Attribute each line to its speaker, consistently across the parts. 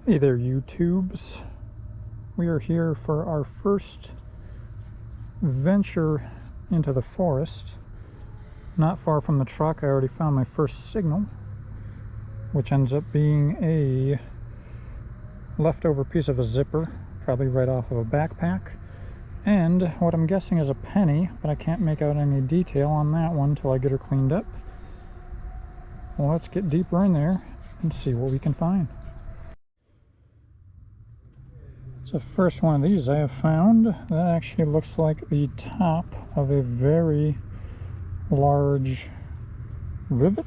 Speaker 1: Hey there, YouTubes. We are here for our first venture into the forest. Not far from the truck, I already found my first signal, which ends up being a leftover piece of a zipper, probably right off of a backpack, and what I'm guessing is a penny, but I can't make out any detail on that one until I get her cleaned up. Well, let's get deeper in there and see what we can find. It's the first one of these I have found. That actually looks like the top of a very large rivet.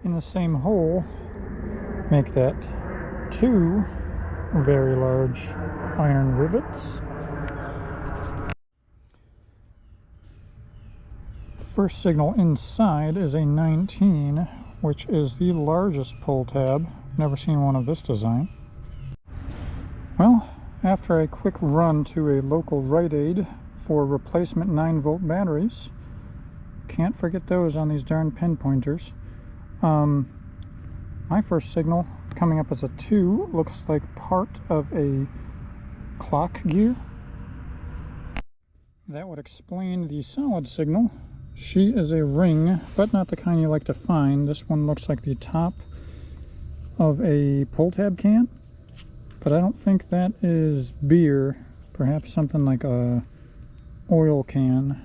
Speaker 1: In the same hole, make that two very large iron rivets. First signal inside is a 19, which is the largest pull tab. Never seen one of this design. Well, after a quick run to a local Rite Aid for replacement 9-volt batteries, can't forget those on these darn pinpointers. My first signal coming up as a 2 looks like part of a clock gear. That would explain the solid signal. She is a ring, but not the kind you like to find. This one looks like the top of a pull tab can, but I don't think that is beer. Perhaps something like a oil can.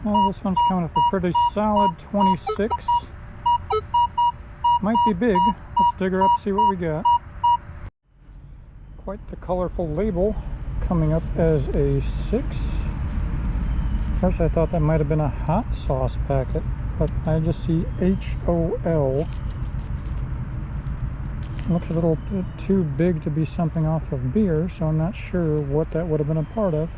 Speaker 1: Well, this one's coming up a pretty solid 26. Might be big. Let's dig her up, see what we got. Quite the colorful label, coming up as a 6. First I thought that might have been a hot sauce packet, but I just see HOL. Looks a little bit too big to be something off of beer, so I'm not sure what that would have been a part of.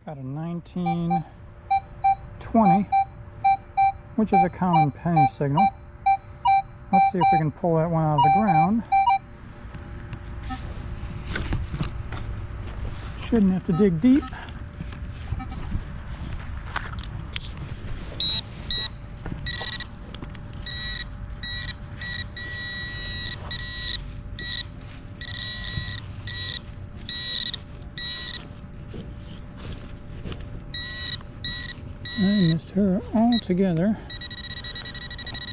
Speaker 1: Got a 1920, which is a common penny signal. Let's see if we can pull that one out of the ground. Shouldn't have to dig deep. I missed her altogether.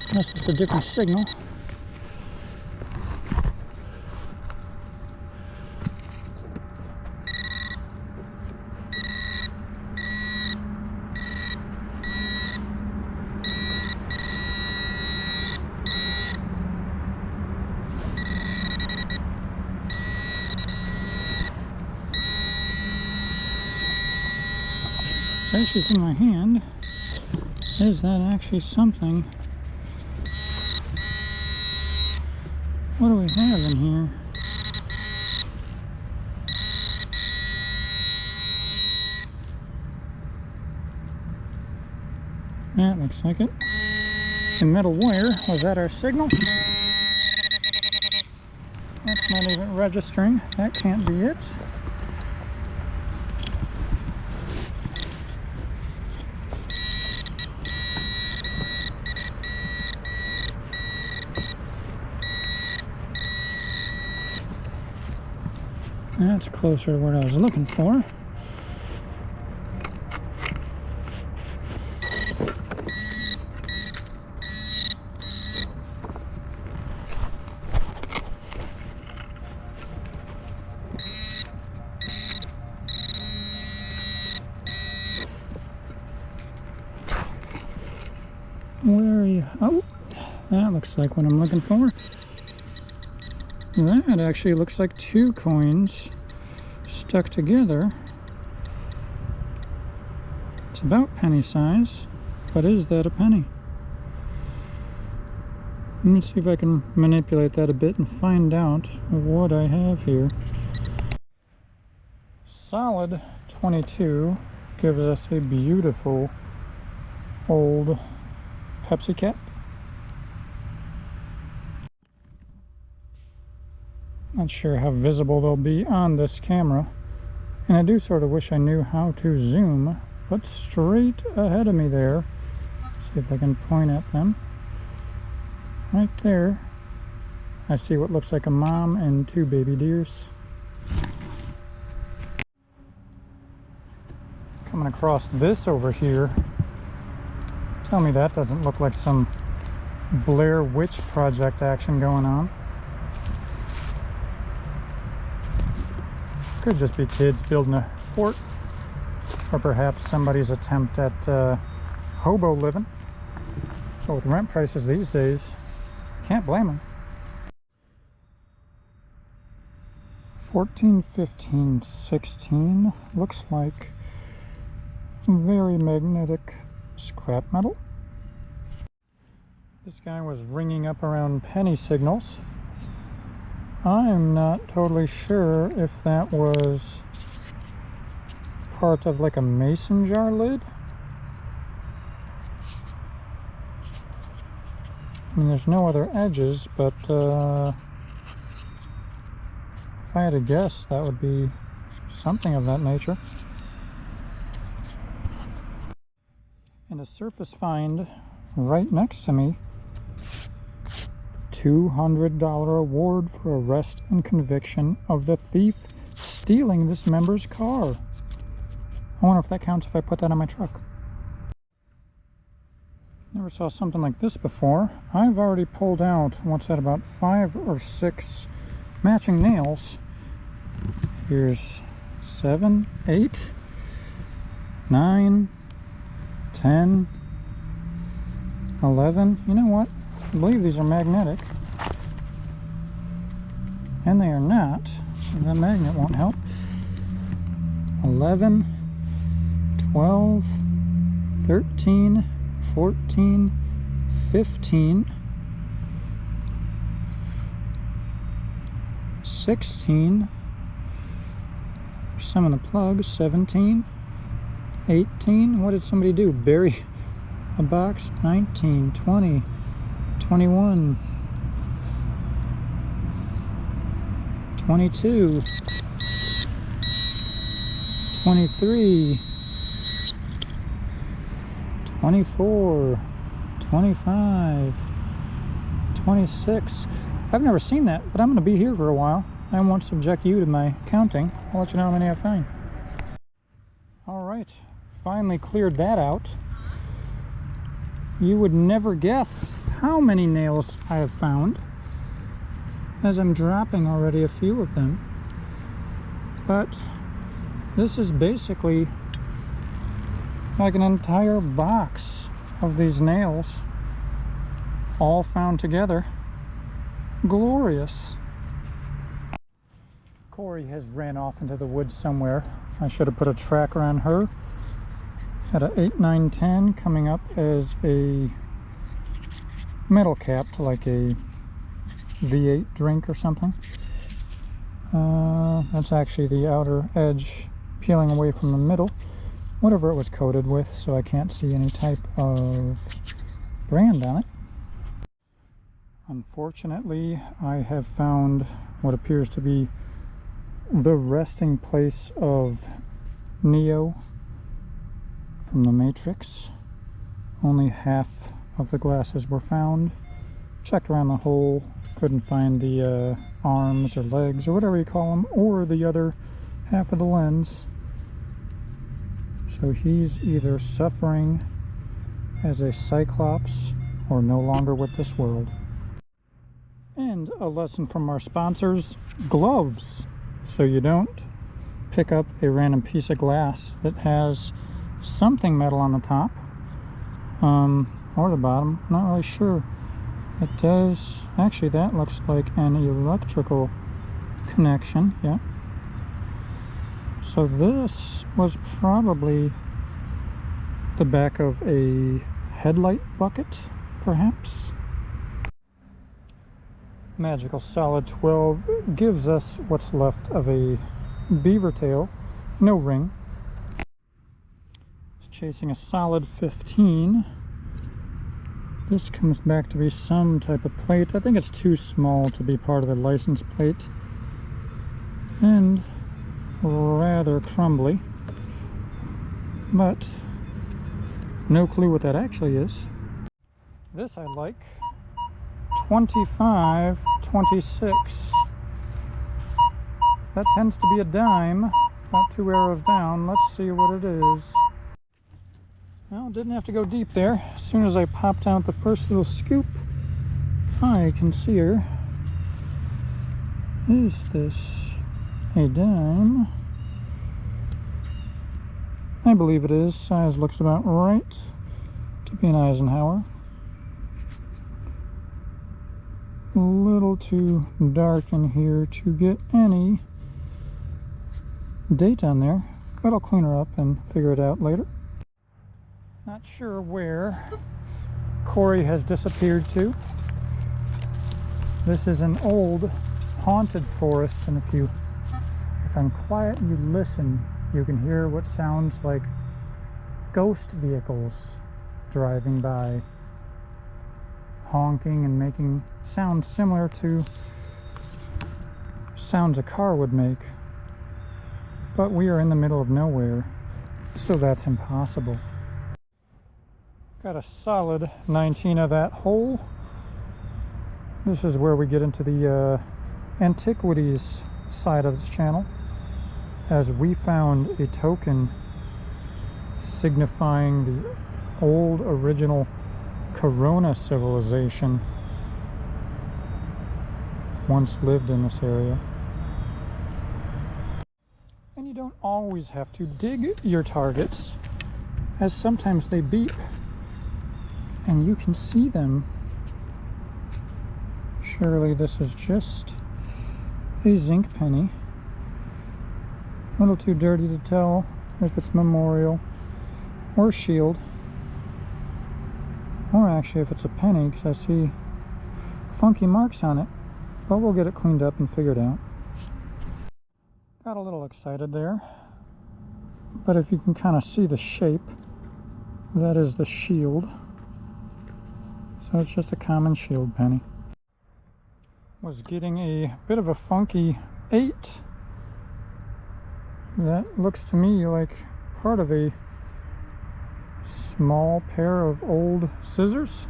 Speaker 1: Unless it's a different signal. So she's in my hand. Is that actually something? What do we have in here? That looks like it. The metal wire, was that our signal? That's not even registering. That can't be it. That's closer to what I was looking for. Where are you? Oh, that looks like what I'm looking for. That actually looks like 2 coins stuck together. It's about penny size, but is that a penny? Let me see if I can manipulate that a bit and find out what I have here. Solid 22 gives us a beautiful old Pepsi cap. Not sure how visible they'll be on this camera. And I do sort of wish I knew how to zoom, but straight ahead of me there, see if I can point at them. Right there, I see what looks like a mom and 2 baby deers. Coming across this over here, tell me that doesn't look like some Blair Witch Project action going on. Could just be kids building a fort, or perhaps somebody's attempt at hobo living. But with rent prices these days, can't blame them. 14, 15, 16 looks like very magnetic scrap metal. This guy was ringing up around penny signals. I'm not totally sure if that was part of like a mason jar lid. I mean, there's no other edges, but if I had to guess, that would be something of that nature. And a surface find right next to me. $200 award for arrest and conviction of the thief stealing this member's car. I wonder if that counts if I put that on my truck. Never saw something like this before. I've already pulled out, what's that, about 5 or 6 matching nails. Here's 7, 8, 9, 10, 11. You know what? I believe these are magnetic. And they are not. The magnet won't help. 11, 12, 13, 14, 15, 16. Some of the plugs. 17, 18. What did somebody do? Bury a box? 19, 20, 21, 22, 23, 24, 25, 26. I've never seen that, but I'm going to be here for a while. I won't subject you to my counting. I'll let you know how many I find. All right, finally cleared that out. You would never guess how many nails I have found, as I'm dropping already a few of them. But this is basically like an entire box of these nails, all found together. Glorious. Corey has ran off into the woods somewhere. I should have put a tracker on her. Had a 8, 9, 10 coming up as a metal cap to like a V8 drink or something. That's actually the outer edge peeling away from the middle, whatever it was coated with, so I can't see any type of brand on it. Unfortunately, I have found what appears to be the resting place of Neo from the Matrix. Only half of the glasses were found. Checked around the hole, couldn't find the arms or legs or whatever you call them, or the other half of the lens. So he's either suffering as a Cyclops or no longer with this world. And a lesson from our sponsors: gloves, so you don't pick up a random piece of glass that has something metal on the top or the bottom. Not really sure. It does, actually that looks like an electrical connection. Yeah, so this was probably the back of a headlight bucket, perhaps. Magical Solid 12 gives us what's left of a beaver tail, no ring. It's chasing a solid 15. This comes back to be some type of plate. I think it's too small to be part of the license plate. And rather rather crumbly, but no clue what that actually is. This I like. 25.26. That tends to be a dime, about 2 arrows down. Let's see what it is. Well, didn't have to go deep there. As soon as I popped out the first little scoop, I can see her. Is this a dime? I believe it is. Size looks about right to be an Eisenhower. A little too dark in here to get any date on there, but I'll clean her up and figure it out later. Not sure where Corey has disappeared to. This is an old haunted forest, and if I'm quiet and you listen, you can hear what sounds like ghost vehicles driving by, honking and making sounds similar to sounds a car would make. But we are in the middle of nowhere, so that's impossible. Got a solid 19 of that hole. This is where we get into the antiquities side of this channel, as we found a token signifying the old original Corona civilization once lived in this area. And you don't always have to dig your targets, as sometimes they beep and you can see them. Surely this is just a zinc penny. A little too dirty to tell if it's memorial or shield, or actually if it's a penny, because I see funky marks on it. But we'll get it cleaned up and figured out. Got a little excited there, but if you can kind of see the shape, that is the shield. So it's just a common shield penny. Was getting a bit of a funky 8. That looks to me like part of a small pair of old scissors.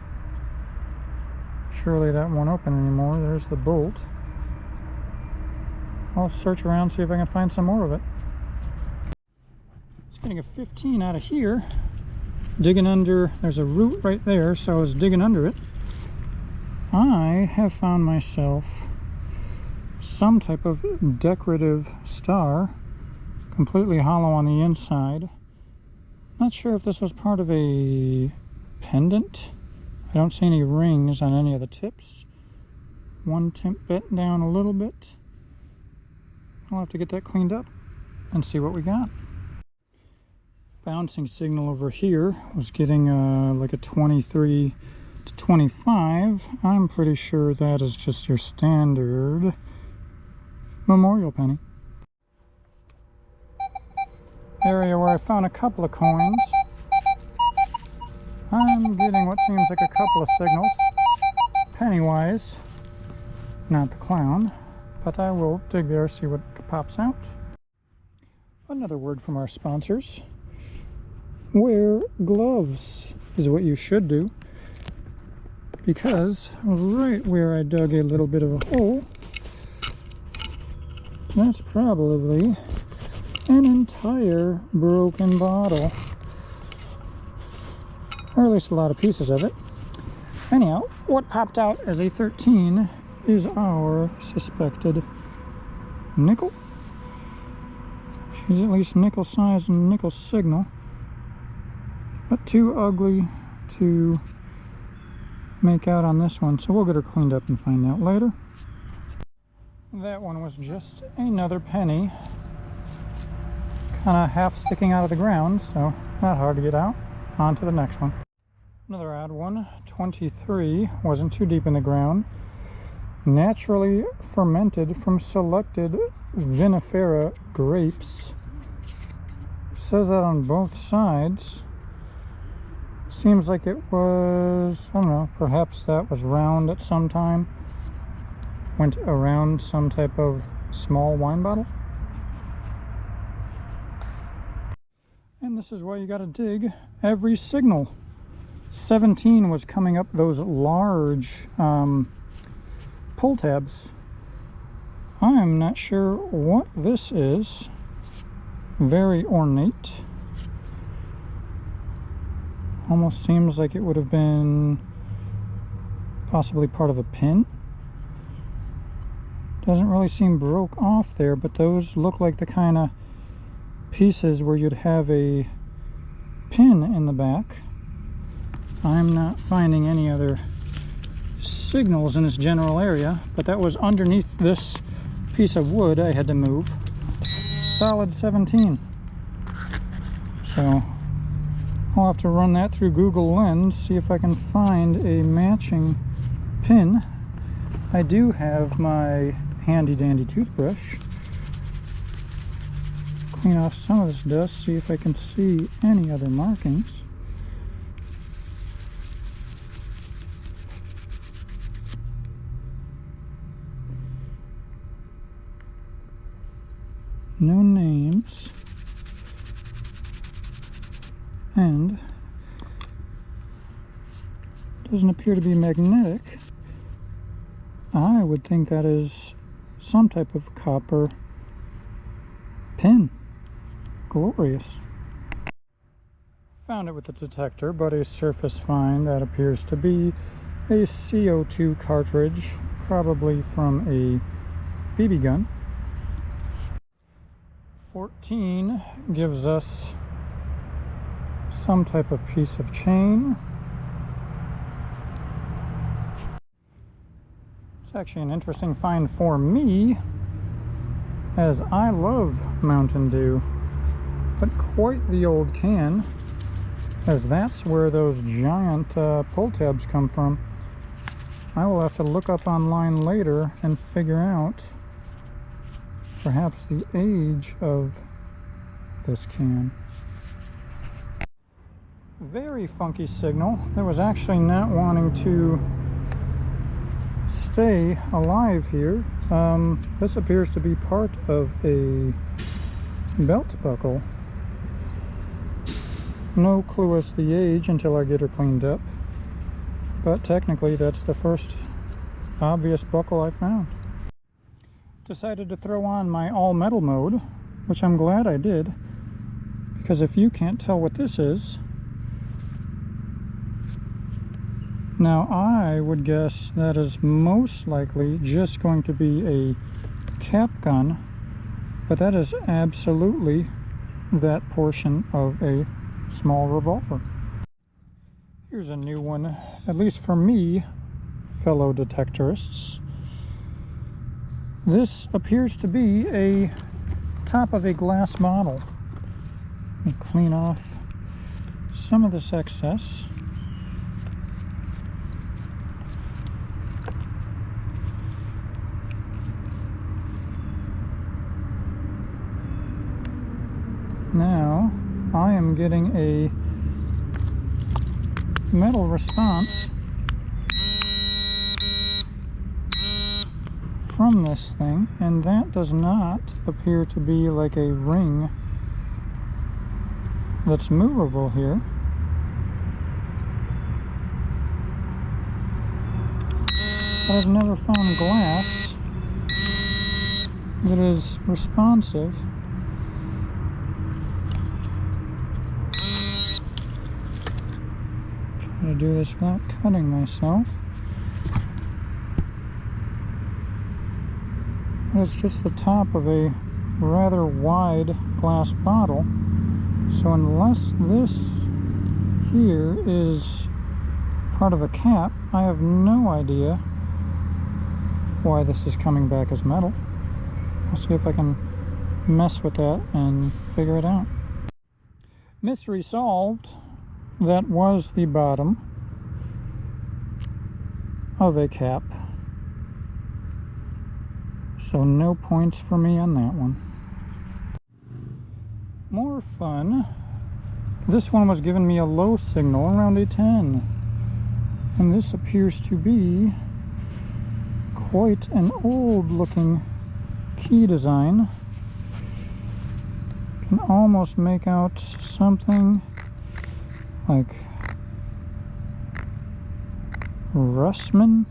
Speaker 1: Surely that won't open anymore. There's the bolt. I'll search around, see if I can find some more of it. It's getting a 15 out of here. Digging under, there's a root right there, so I was digging under it. I have found myself some type of decorative star, completely hollow on the inside. Not sure if this was part of a pendant. I don't see any rings on any of the tips. One tip bent down a little bit. I'll have to get that cleaned up and see what we got. Bouncing signal over here was getting like a 23 to 25. I'm pretty sure that is just your standard memorial penny. Area where I found a couple of coins. I'm getting what seems like a couple of signals. Pennywise, not the clown, but I will dig there, see what pops out. Another word from our sponsors. Wear gloves is what you should do, because right where I dug a little bit of a hole, that's probably an entire broken bottle, or at least a lot of pieces of it. Anyhow, what popped out as a 13 is our suspected nickel. She's at least nickel size and nickel signal, but too ugly to make out on this one, so we'll get her cleaned up and find out later. That one was just another penny, kind of half sticking out of the ground, so not hard to get out. On to the next one. Another odd one, 23, wasn't too deep in the ground. Naturally fermented from selected vinifera grapes. Says that on both sides. Seems like it was, I don't know, perhaps that was round at some time. Went around some type of small wine bottle. And this is why you got to dig every signal. 17 was coming up those large pull tabs. I'm not sure what this is. Very ornate. Almost seems like it would have been possibly part of a pin. Doesn't really seem broke off there, but those look like the kind of pieces where you'd have a pin in the back. I'm not finding any other signals in this general area, but that was underneath this piece of wood I had to move. Solid 17. So I'll have to run that through Google Lens, see if I can find a matching pin. I do have my handy dandy toothbrush. Clean off some of this dust, see if I can see any other markings. No names. And doesn't appear to be magnetic. I would think that is some type of copper pin. Glorious. Found it with the detector, but a surface find that appears to be a CO2 cartridge, probably from a BB gun. 14 gives us some type of piece of chain. It's actually an interesting find for me, as I love Mountain Dew, but quite the old can, as that's where those giant pull tabs come from. I will have to look up online later and figure out perhaps the age of this can. Very funky signal. That was actually not wanting to stay alive here. This appears to be part of a belt buckle. No clue as to the age until I get her cleaned up, but technically that's the first obvious buckle I found. Decided to throw on my all metal mode, which I'm glad I did, because if you can't tell what this is, now I would guess that is most likely just going to be a cap gun, but that is absolutely that portion of a small revolver. Here's a new one, at least for me, fellow detectorists. This appears to be a top of a glass bottle. Let me clean off some of this excess. Now I am getting a metal response from this thing, and that does not appear to be like a ring that's movable here. But I've never found glass that is responsive. Trying to do this without cutting myself. It's just the top of a rather wide glass bottle, so unless this here is part of a cap, I have no idea why this is coming back as metal. I'll see if I can mess with that and figure it out. Mystery solved. That was the bottom of a cap. So no points for me on that one. More fun. This one was giving me a low signal around a 10. And this appears to be quite an old looking key design, can almost make out something like Russman.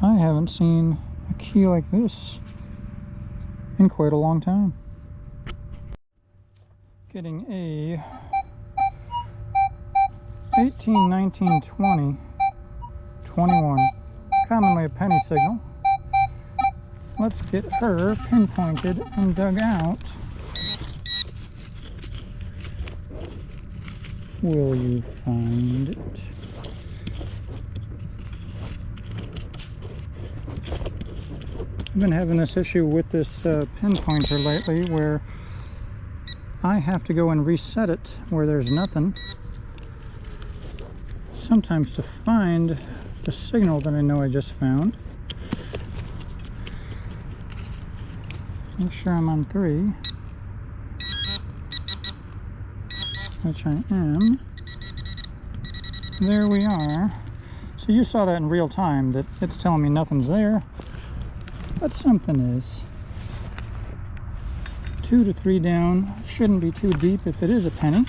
Speaker 1: I haven't seen a key like this in quite a long time. Getting a 18, 19, 20, 21, commonly a penny signal. Let's get her pinpointed and dug out. Will you find it? I've been having this issue with this pinpointer lately where I have to go and reset it where there's nothing. Sometimes to find the signal that I know I just found. Make sure I'm on 3, which I am. There we are. So you saw that in real time, that it's telling me nothing's there, but something is. 2 to 3 down, shouldn't be too deep if it is a penny.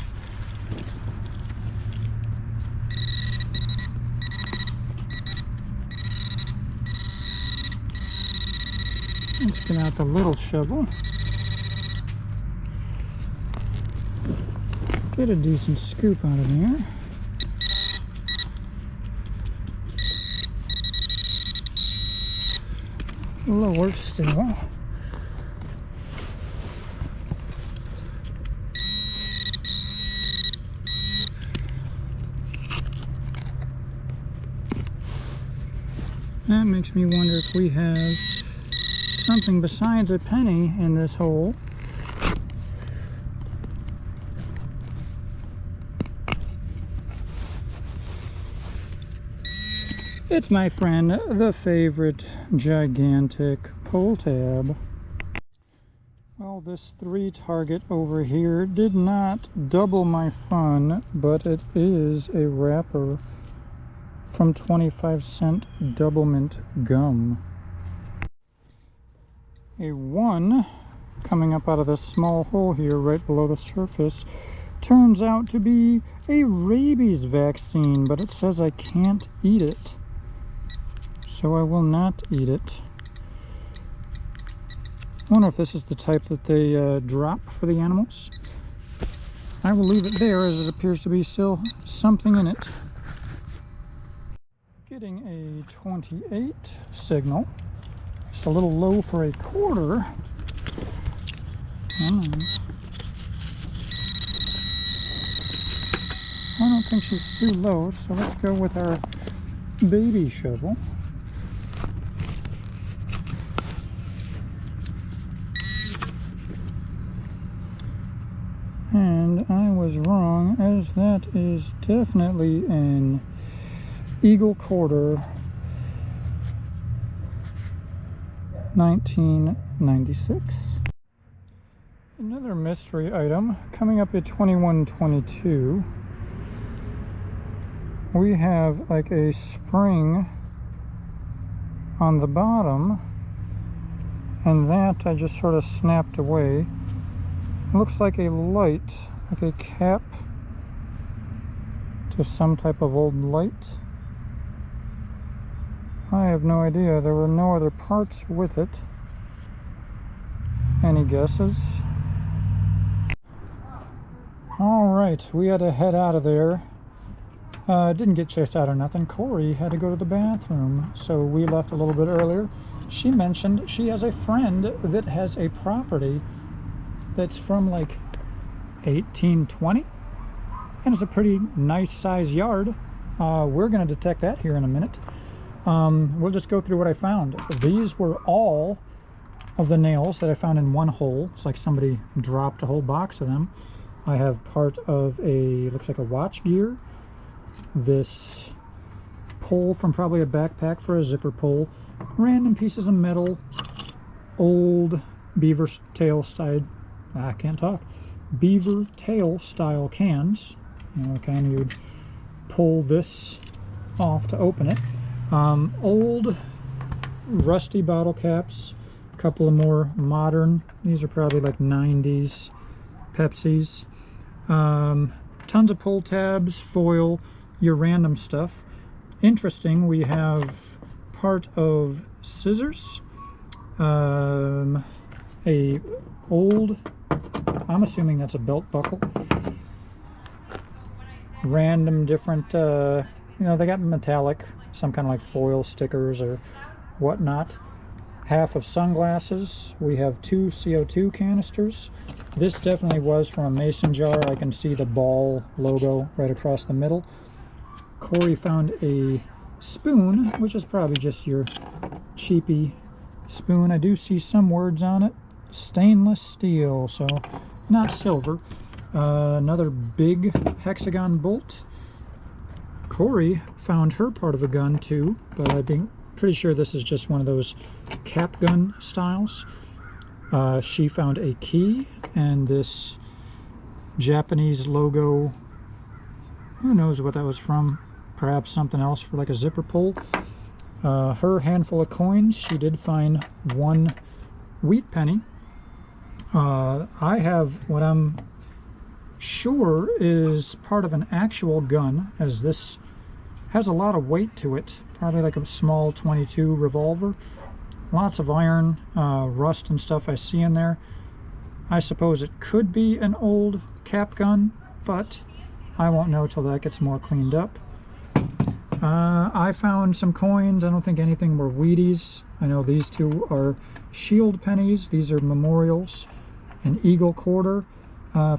Speaker 1: Let's get out the little shovel. Get a decent scoop out of there. Lower still. That makes me wonder if we have something besides a penny in this hole. It's my friend, the favorite gigantic pull tab. Well, this 3 target over here did not double my fun, but it is a wrapper from 25-cent Double Mint gum. A 1 coming up out of this small hole here right below the surface turns out to be a rabies vaccine, but it says I can't eat it, so I will not eat it. I wonder if this is the type that they drop for the animals. I will leave it there as it appears to be still something in it. Getting a 28 signal. Just a little low for a quarter. I don't think she's too low, so let's go with our baby shovel. And I was wrong, as that is definitely an Eagle Quarter 1996. Another mystery item coming up at 2122. We have like a spring on the bottom, and that I just sort of snapped away. It looks like a light, like a cap to some type of old light. I have no idea. There were no other parts with it. Any guesses? Alright, we had to head out of there. Didn't get chased out or nothing. Corey had to go to the bathroom, so we left a little bit earlier. She mentioned she has a friend that has a property that's from like 1820, and it's a pretty nice size yard. We're going to detect that here in a minute. We'll just go through what I found. These were all of the nails that I found in one hole. It's like somebody dropped a whole box of them. I have part of a, looks like a watch gear, this pole from probably a backpack for a zipper pole, random pieces of metal, old beaver tail style, I can't talk, beaver tail style cans. You know, kind of you'd pull this off to open it. Old rusty bottle caps, a couple of more modern. These are probably like 90s Pepsis. Tons of pull tabs, foil, your random stuff. Interesting, we have part of scissors, a old, I'm assuming that's a belt buckle, random different, you know, they got metallic, some kind of like foil stickers or whatnot. Half of sunglasses. We have 2 CO2 canisters. This definitely was from a mason jar. I can see the ball logo right across the middle. Corey found a spoon, which is probably just your cheapy spoon. I do see some words on it. Stainless steel, so not silver. Another big hexagon bolt. Corey found her part of a gun too, but I'm pretty sure this is just one of those cap gun styles. She found a key and this Japanese logo. Who knows what that was from? Perhaps something else for like a zipper pull. Her handful of coins, she did find 1 wheat penny. I have what I'm sure is part of an actual gun, as this has a lot of weight to it. Probably like a small .22 revolver. Lots of iron, rust and stuff I see in there. I suppose it could be an old cap gun, but I won't know till that gets more cleaned up. I found some coins. I don't think anything were Wheaties. I know these 2 are shield pennies. These are memorials. An Eagle quarter.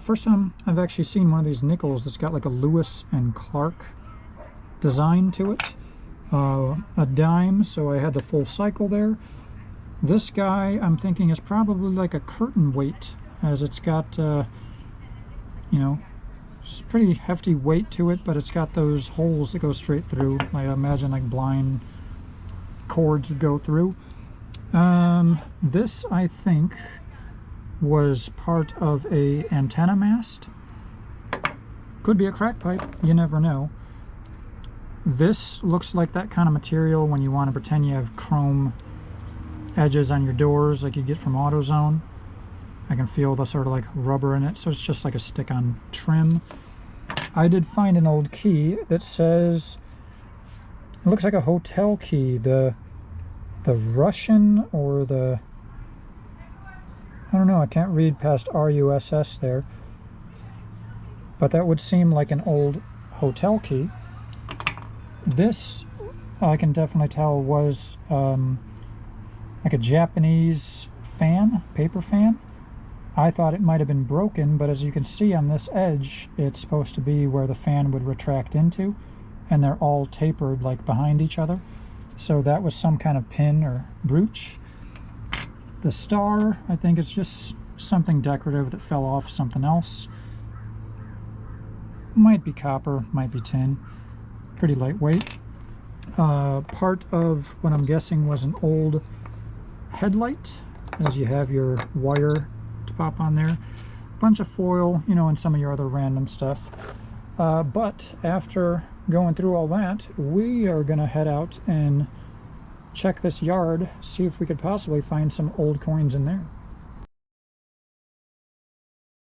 Speaker 1: First time I've actually seen one of these nickels that's got like a Lewis and Clark design to it. A dime, so I had the full cycle there. This guy I'm thinking is probably like a curtain weight, as it's got you know, it's pretty hefty weight to it, but it's got those holes that go straight through. I imagine like blind cords would go through. This I think was part of a antenna mast. Could be a crack pipe, you never know. This looks like that kind of material when you want to pretend you have chrome edges on your doors like you get from AutoZone. I can feel the sort of like rubber in it, so it's just like a stick-on trim. I did find an old key that says, it looks like a hotel key, the Russian or the, I don't know, I can't read past RUSS there, but that would seem like an old hotel key. This, I can definitely tell, was like a Japanese fan, paper fan. I thought it might have been broken, but as you can see on this edge, it's supposed to be where the fan would retract into, and they're all tapered like behind each other. So that was some kind of pin or brooch. The star, I think it's just something decorative that fell off something else. Might be copper, might be tin. Pretty lightweight. Part of what I'm guessing was an old headlight, as you have your wire to pop on there. Bunch of foil, you know, and some of your other random stuff. But after going through all that, we are going to head out and check this yard, see if we could possibly find some old coins in there.